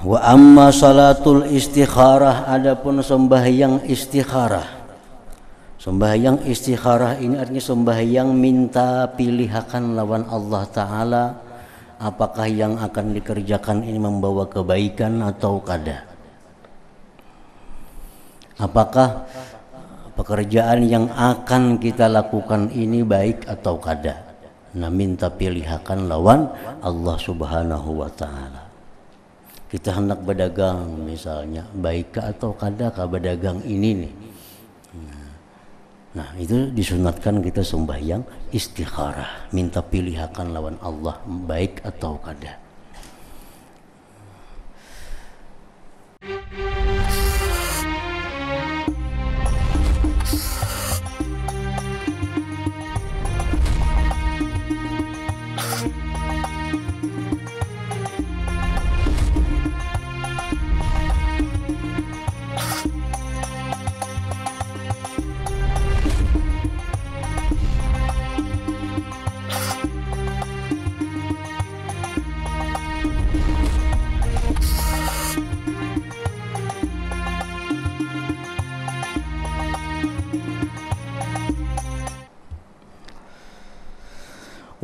Wa amma salatul istikharah, adapun sembahyang istikharah. Sembahyang istikharah ini artinya sembahyang minta pilihan lawan Allah Ta'ala, apakah yang akan dikerjakan ini membawa kebaikan atau kada. Apakah pekerjaan yang akan kita lakukan ini baik atau kada. Nah, minta pilihan lawan Allah Subhanahu wa Ta'ala. Kita hendak berdagang misalnya, baik atau kada kah berdagang ini nih. Nah, itu disunatkan kita sembahyang istikharah, minta pilihan lawan Allah baik atau kada.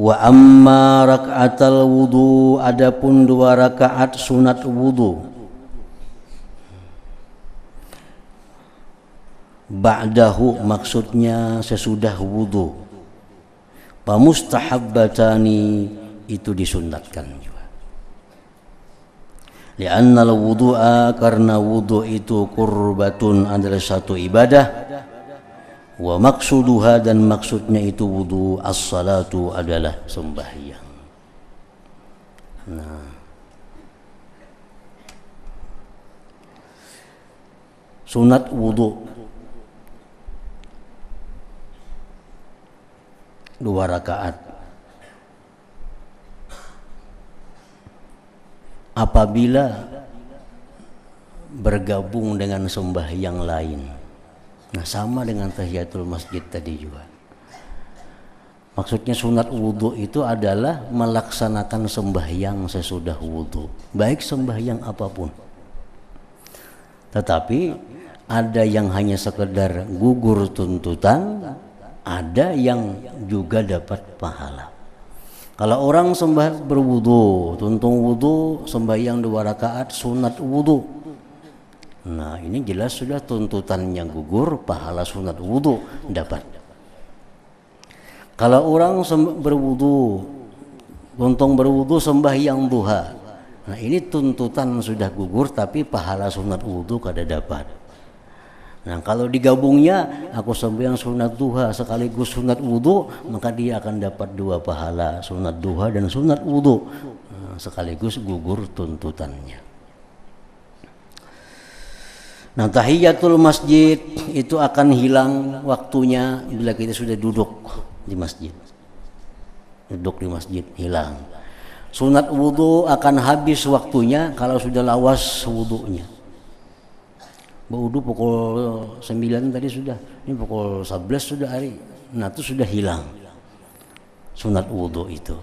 Wa amma raka'atal wudu, adapun 2 rakaat sunat wudu. Ba'dahu maksudnya sesudah wudu. Pamustahabbatani itu disunatkan juga. Li'anna al-wudu'a, karena wudu itu qurbatun adalah satu ibadah. Wa maksuduha, dan maksudnya itu wudu, as-salatu adalah sembahyang. Nah, sunat wudu 2 rakaat. Apabila bergabung dengan sembahyang lain. Nah, sama dengan tahiyatul masjid tadi juga. Maksudnya sunat wudu itu adalah melaksanakan sembahyang sesudah wudu, baik sembahyang apapun. Tetapi ada yang hanya sekedar gugur tuntutan, ada yang juga dapat pahala. Kalau orang berwudu, tuntung wudu, sembahyang 2 rakaat sunat wudu. Nah, ini jelas sudah tuntutannya gugur, pahala sunat wudu dapat. Kalau orang berwudu, tuntung berwudu sembahyang duha, nah ini tuntutan sudah gugur, tapi pahala sunat wudu kada dapat. Nah, kalau digabungnya, aku sembahyang sunat duha sekaligus sunat wudu, maka dia akan dapat 2 pahala, sunat duha dan sunat wudu, nah, sekaligus gugur tuntutannya. Nah, tahiyatul masjid itu akan hilang waktunya bila kita sudah duduk di masjid. Duduk di masjid hilang. Sunat wudu akan habis waktunya kalau sudah lawas wudunya. Wudu pukul 9 tadi sudah, ini pukul 11 sudah hari. Nah, itu sudah hilang sunat wudu itu.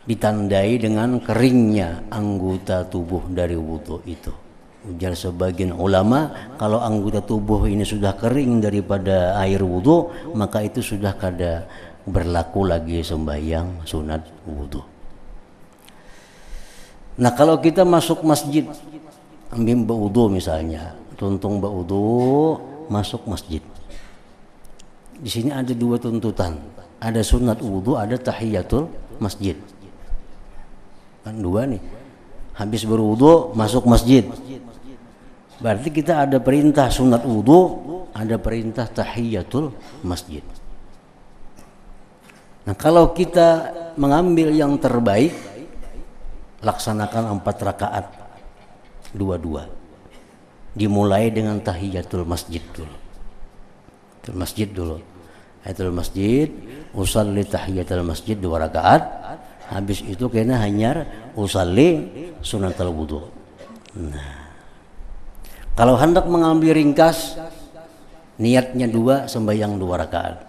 Ditandai dengan keringnya anggota tubuh dari wudu itu. Ujar sebagian ulama, kalau anggota tubuh ini sudah kering daripada air wudu, maka itu sudah kada berlaku lagi sembahyang sunat wudu. Nah, kalau kita masuk masjid, ambil berwudu misalnya, tuntung berwudu, masuk masjid. Di sini ada 2 tuntutan, ada sunat wudu, ada tahiyatul masjid. Kan 2 nih. Habis berwudu masuk masjid. Berarti kita ada perintah sunat wudu, ada perintah tahiyatul masjid. Nah, kalau kita mengambil yang terbaik, laksanakan 4 rakaat 2-2. Dimulai dengan tahiyatul masjid dulu. Tahiyatul masjid, usalli tahiyatul masjid 2 rakaat. Habis itu kena hanyar usalli sunatul wudu. Nah, kalau hendak mengambil ringkas, niatnya 2, sembahyang 2 rakaat.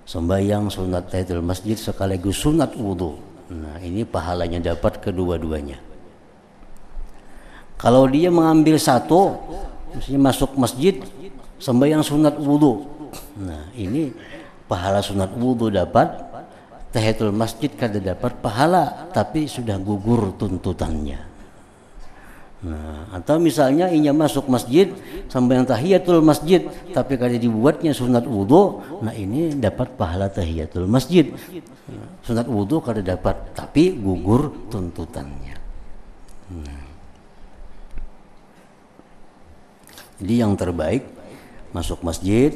Sembahyang sunat tahiyatul masjid sekaligus sunat wudu. Nah, ini pahalanya dapat kedua-duanya. Kalau dia mengambil satu, misalnya masuk masjid sembahyang sunat wudu, nah ini pahala sunat wudu dapat, tahiyatul masjid kada dapat pahala, tapi sudah gugur tuntutannya. Nah, atau misalnya inya masuk masjid sembahyang tahiyatul masjid tapi kada dibuatnya sunat wudu, nah ini dapat pahala tahiyatul masjid. Sunat wudu kada dapat, tapi gugur tuntutannya. Jadi yang terbaik masuk masjid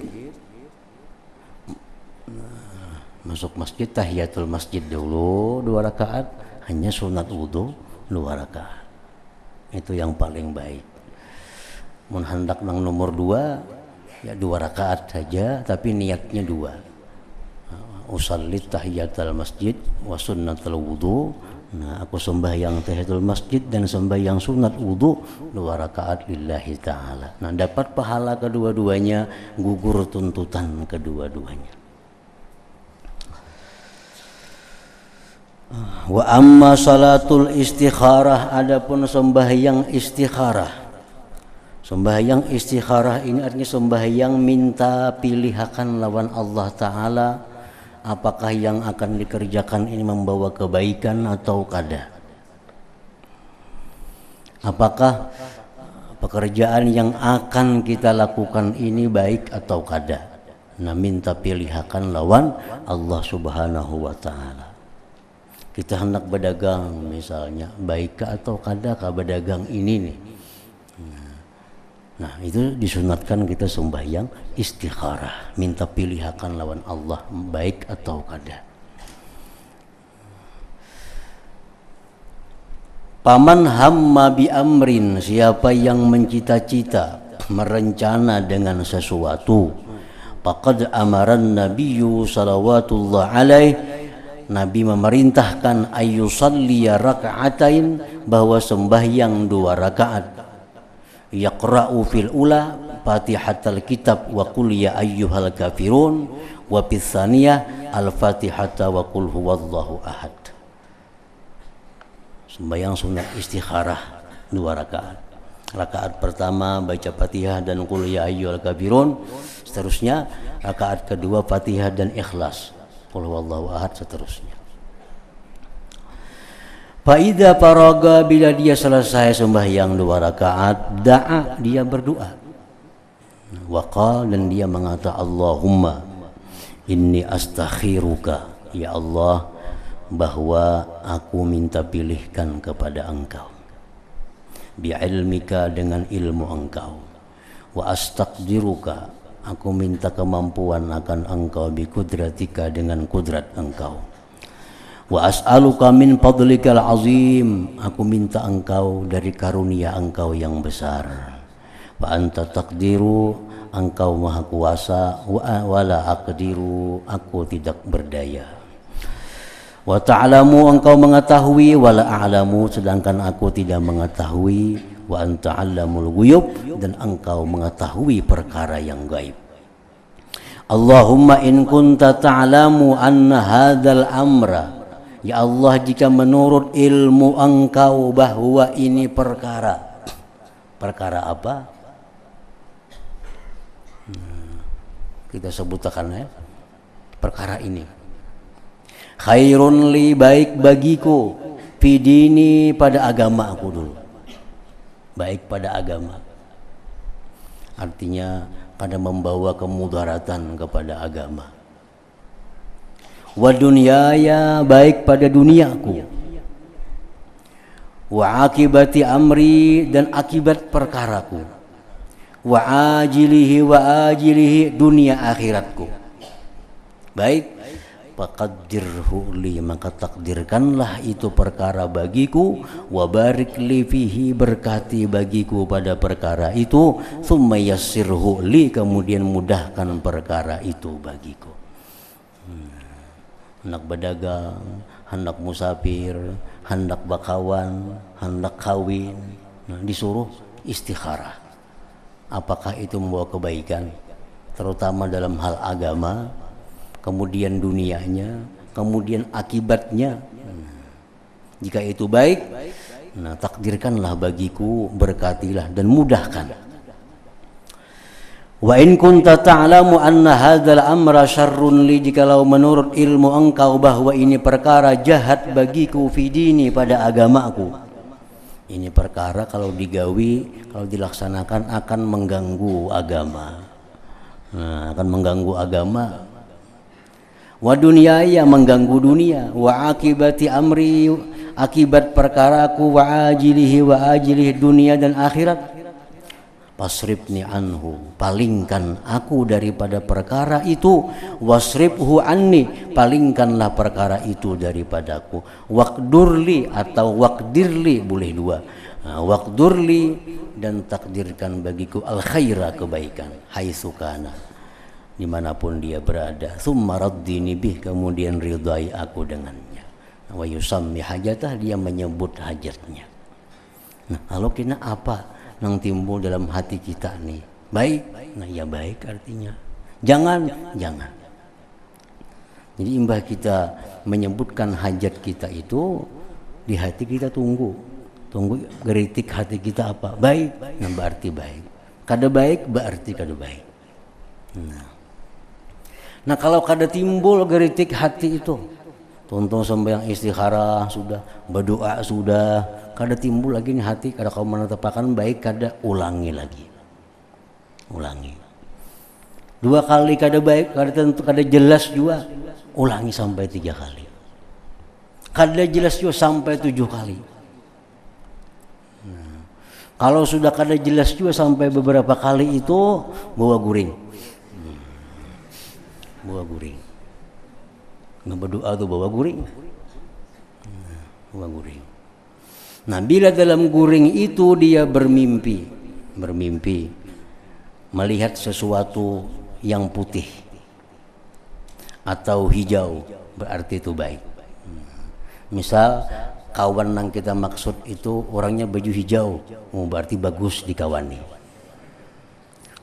tahiyatul masjid dulu 2 rakaat, hanya sunat wudu 2 rakaat. Itu yang paling baik. Mun hendak nang nomor 2 ya 2 rakaat saja, tapi niatnya 2. Usalli tahiyatul masjid wa sunnatul wudu. Nah, aku sembahyang tahiyatul masjid dan sembahyang sunat wudu 2 rakaat lillahi ta'ala. Nah, dapat pahala kedua-duanya, gugur tuntutan kedua-duanya. Wa amma salatul istikharah, adapun sembahyang istikharah. Sembahyang istikharah ini artinya sembahyang minta pilihakan lawan Allah Ta'ala, apakah yang akan dikerjakan ini membawa kebaikan atau kada. Apakah pekerjaan yang akan kita lakukan ini baik atau kada. Nah, minta pilihakan lawan Allah Subhanahu wa Ta'ala. Kita hendak berdagang misalnya, baik atau kada kah berdagang ini nih. Nah, itu disunatkan kita sembahyang istikharah, minta pilihakan lawan Allah, baik atau kada. Paman hamma bi amrin, siapa yang mencita-cita, merencana dengan sesuatu, faqad amaran nabiyyu salawatullah alaih, Nabi memerintahkan ayyusalliya raka'atain, bahwa sembahyang 2 rakaat. Yaqra'u fil ula Fatihatul kitab wa qul ya ayyuhal kafirun, wa fis tsaniyah al-Fatihata wa qul huwallahu ahad. Sembahyang sunat istikharah 2 rakaat. Rakaat pertama baca Fatihah dan qul ya ayyuhal kafirun, seterusnya rakaat kedua Fatihah dan Ikhlas, qul huwallahu ahad, seterusnya. Faida paraga, bila dia selesai sembahyang 2 rakaat, da'a, dia berdoa. Waqal, dan dia mengata, Allahumma inni astakhiruka, ya Allah, bahwa aku minta pilihkan kepada Engkau, bi'ilmika, dengan ilmu Engkau, wa astaqdiruka, aku minta kemampuan akan Engkau, biqudratika, dengan kudrat Engkau, wa as'aluka min fadlikal azim, aku minta Engkau dari karunia Engkau yang besar, wa anta taqdiru, Engkau maha kuasa, wa la aqdiru, aku tidak berdaya, wa ta'lamu, Engkau mengetahui, wa la a'lamu, sedangkan aku tidak mengetahui, wa anta 'allamul ghuyub, dan Engkau mengetahui perkara yang gaib. Allahumma in kunta ta'lamu anna hadzal amra, ya Allah, jika menurut ilmu Engkau bahwa ini perkara apa? Kita sebutkan ya, perkara ini. Khairun li, baik bagiku, fidini, pada agama aku dulu. Baik pada agama. Artinya kada membawa kemudaratan kepada agama. Wa dunyaya, baik pada duniaku. Wa akibati amri, dan akibat perkaraku. Wa ajilihi wa ajilihi, dunia akhiratku. Baik, faqaddirhu li, maka takdirkanlah itu perkara bagiku, wa barik li fihi, berkati bagiku pada perkara itu, thumma yassirhu li, kemudian mudahkan perkara itu bagiku. Hendak berdagang, hendak musafir, hendak bakawan, hendak kawin, nah, disuruh istikharah. Apakah itu membawa kebaikan, terutama dalam hal agama, kemudian dunianya, kemudian akibatnya. Jika itu baik, Nah, takdirkanlah bagiku, berkatilah dan mudahkan. Wa in kunta ta'lamu anna hadzal amra syarrun li, jikalau menurut ilmu engkau bahwa ini perkara jahat bagiku fi dini, pada agamaku. Ini perkara kalau digawi, kalau dilaksanakan akan mengganggu agama. Nah, akan mengganggu agama. Wa dunyaya, mengganggu dunia. Wa akibati amri, akibat perkaraku. Wa ajilihi wa ajilihi, dunia dan akhirat. Pasribni anhu, palingkan aku daripada perkara itu. Wasribhu anni, palingkanlah perkara itu daripadaku. Waqdurli atau waqdirli, boleh dua. Nah, waqdurli, dan takdirkan bagiku al khaira, kebaikan, haitsu kana, dimanapun dia berada. Tsumma raddini bih, kemudian ridai aku dengannya. Wa yusammi hajatah, dia menyebut hajatnya. Nah, kalau kena apa yang timbul dalam hati kita nih, baik, nah ya baik artinya, jangan. Jadi imbah kita menyebutkan hajat kita itu, di hati kita tunggu geritik hati kita apa, baik, nah berarti baik, kada baik berarti kada baik. Nah kalau kada timbul geritik hati itu, tonton sembahyang istikharah sudah, berdoa sudah, kada timbul lagi nih hati, kada kau menetapkan baik, kada, ulangi lagi, ulangi 2 kali kada baik, kada tentu, kada jelas juga, ulangi sampai 3 kali, kada jelas juga sampai 7 kali. Nah, kalau sudah kada jelas juga sampai beberapa kali itu, bawa guring, bawa guring, nggak berdoa tuh bawa guring, bawa guring. Nah, bila dalam guring itu dia bermimpi melihat sesuatu yang putih atau hijau, berarti itu baik. Misal kawan yang kita maksud itu orangnya baju hijau, berarti bagus dikawani.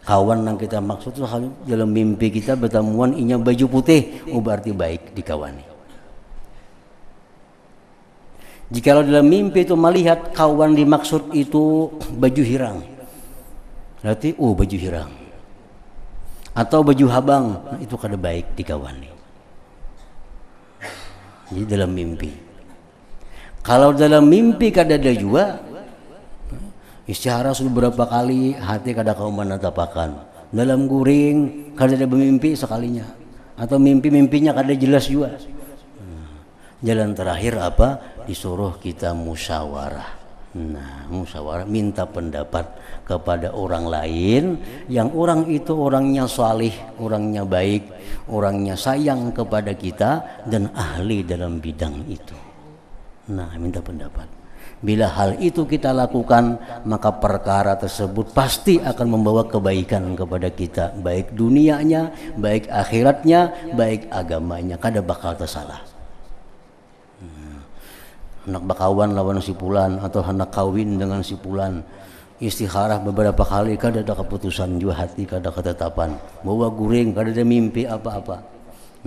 Kawan yang kita maksud itu dalam mimpi kita bertemuan inya baju putih, berarti baik dikawani. Jikalau dalam mimpi itu melihat kawan dimaksud itu baju hirang, berarti baju hirang atau baju habang, nah itu kada baik dikawani. Jadi dalam mimpi. Kalau dalam mimpi kada ada juga, istihara sudah berapa kali hati kada kau menetapakan. Dalam guring kada ada bermimpi sekalinya, atau mimpi-mimpinya kada jelas juga. Jalan terakhir apa? Disuruh kita musyawarah. Nah, musyawarah, minta pendapat kepada orang lain yang orang itu orangnya salih, orangnya baik, orangnya sayang kepada kita dan ahli dalam bidang itu. Nah, minta pendapat. Bila hal itu kita lakukan, maka perkara tersebut pasti akan membawa kebaikan kepada kita, baik dunianya, baik akhiratnya, baik agamanya, kada bakal tersalah. Hendak bakawan lawan si fulan atau hendak kawin dengan si fulan, istikharah beberapa kali kada ada keputusan juga hati, kada ketetapan, bawa guring kada ada mimpi apa-apa.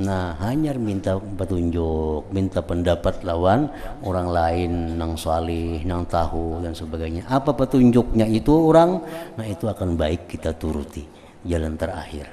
Nah, hanya minta petunjuk, minta pendapat lawan orang lain nang salih, nang tahu dan sebagainya. Apa petunjuknya itu orang, nah itu akan baik kita turuti. Jalan terakhir.